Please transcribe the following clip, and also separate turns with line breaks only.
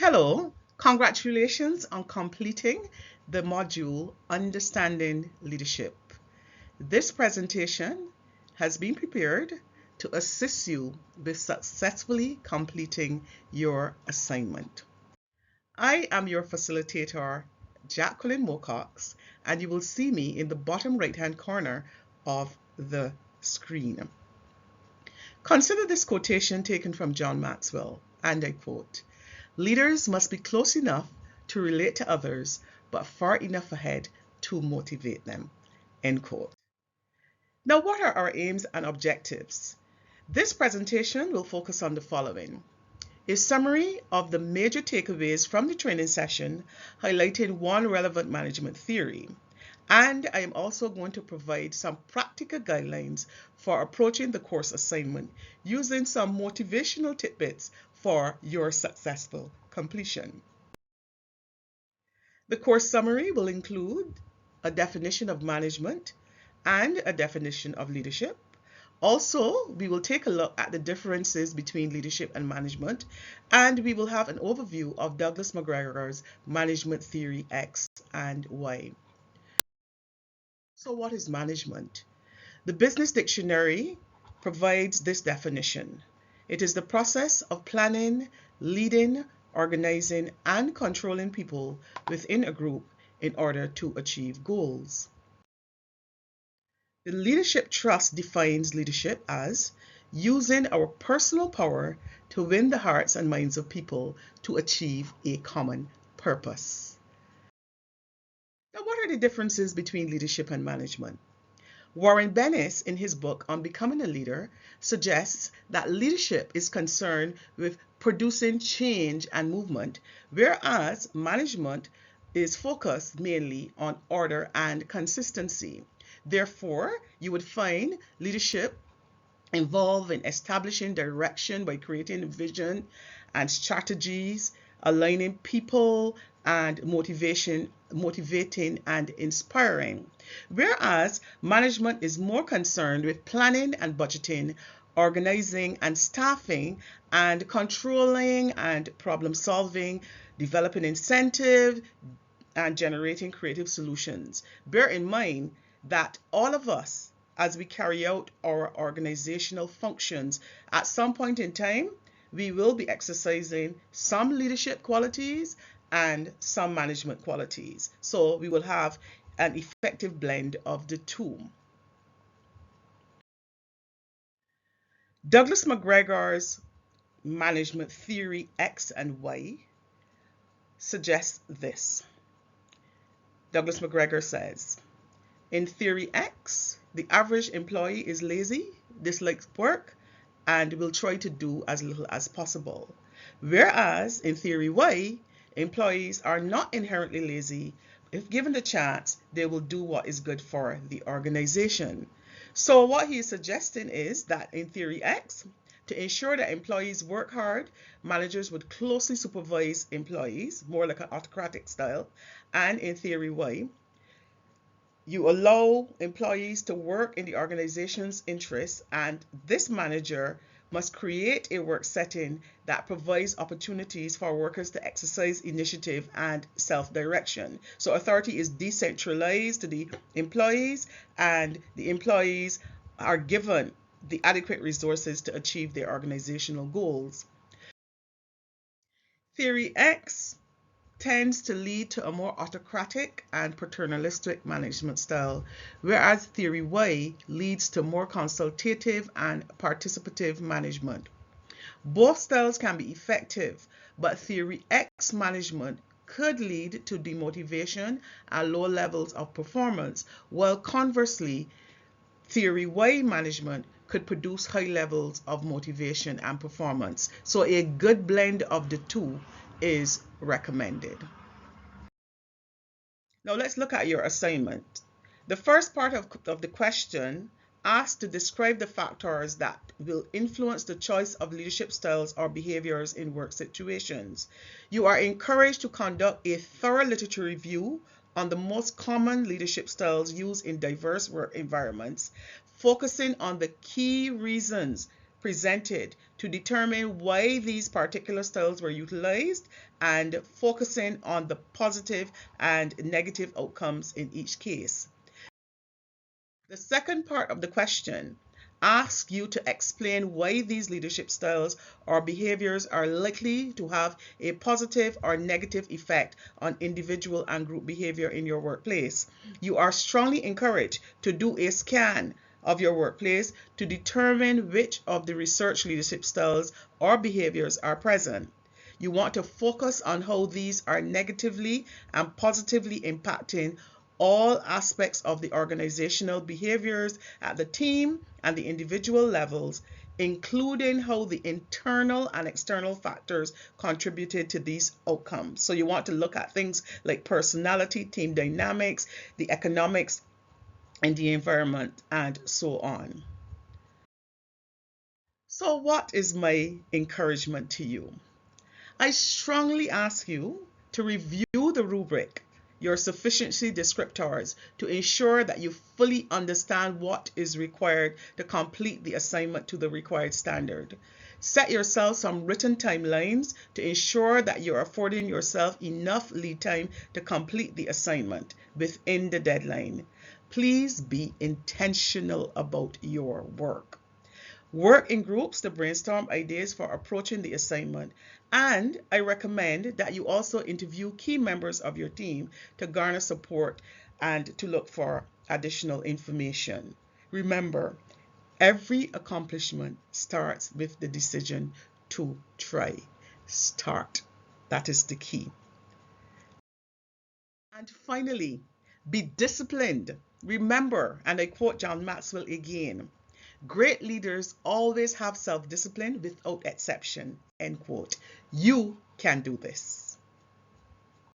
Hello, congratulations on completing the module Understanding Leadership. This presentation has been prepared to assist you with successfully completing your assignment. I am your facilitator, Jacqueline Moe-Cox, and you will see me in the bottom right-hand corner of the screen. Consider this quotation taken from John Maxwell, and I quote, "Leaders must be close enough to relate to others, but far enough ahead to motivate them." End quote. Now, what are our aims and objectives? This presentation will focus on the following: a summary of the major takeaways from the training session, highlighting one relevant management theory. And I am also going to provide some practical guidelines for approaching the course assignment using some motivational tidbits for your successful completion. The course summary will include a definition of management and a definition of leadership. Also, we will take a look at the differences between leadership and management, and we will have an overview of Douglas McGregor's management theory X and Y. So what is management? The Business Dictionary provides this definition. It is the process of planning, leading, organizing, and controlling people within a group in order to achieve goals. The Leadership Trust defines leadership as using our personal power to win the hearts and minds of people to achieve a common purpose. Now, what are the differences between leadership and management? Warren Bennis, in his book on becoming a leader, suggests that leadership is concerned with producing change and movement, whereas management is focused mainly on order and consistency. Therefore, you would find leadership involved in establishing direction by creating vision and strategies, aligning people, and motivating and inspiring. Whereas management is more concerned with planning and budgeting, organizing and staffing, and controlling and problem solving, developing incentive, and generating creative solutions. Bear in mind that all of us, as we carry out our organizational functions, at some point in time, we will be exercising some leadership qualities and some management qualities. So we will have an effective blend of the two. Douglas McGregor's management theory X and Y suggests this. Douglas McGregor says, in theory X, the average employee is lazy, dislikes work, and will try to do as little as possible. Whereas in theory Y, employees are not inherently lazy. If given the chance, they will do what is good for the organization. So what he is suggesting is that in theory X, to ensure that employees work hard, managers would closely supervise employees, more like an autocratic style. And in theory Y, you allow employees to work in the organization's interests, and this manager must create a work setting that provides opportunities for workers to exercise initiative and self-direction. So authority is decentralized to the employees, and the employees are given the adequate resources to achieve their organizational goals. Theory X tends to lead to a more autocratic and paternalistic management style, whereas theory Y leads to more consultative and participative management. Both styles can be effective, but theory X management could lead to demotivation and low levels of performance, while conversely, theory Y management could produce high levels of motivation and performance. So a good blend of the two is recommended. Now let's look at your assignment. The first part of the question asks to describe the factors that will influence the choice of leadership styles or behaviors in work situations. You are encouraged to conduct a thorough literature review on the most common leadership styles used in diverse work environments, focusing on the key reasons presented to determine why these particular styles were utilized and focusing on the positive and negative outcomes in each case. The second part of the question asks you to explain why these leadership styles or behaviors are likely to have a positive or negative effect on individual and group behavior in your workplace. You are strongly encouraged to do a scan of your workplace to determine which of the research leadership styles or behaviors are present. You want to focus on how these are negatively and positively impacting all aspects of the organizational behaviors at the team and the individual levels, including how the internal and external factors contributed to these outcomes. So you want to look at things like personality, team dynamics, the economics, and the environment, and so on. So what is my encouragement to you? I strongly ask you to review the rubric, your sufficiency descriptors, to ensure that you fully understand what is required to complete the assignment to the required standard. Set yourself some written timelines to ensure that you're affording yourself enough lead time to complete the assignment within the deadline. Please be intentional about your work. Work in groups to brainstorm ideas for approaching the assignment. And I recommend that you also interview key members of your team to garner support and to look for additional information. Remember, every accomplishment starts with the decision to try. Start. That is the key. And finally, be disciplined. Remember, and I quote John Maxwell again, great leaders always have self-discipline without exception. End quote. You can do this.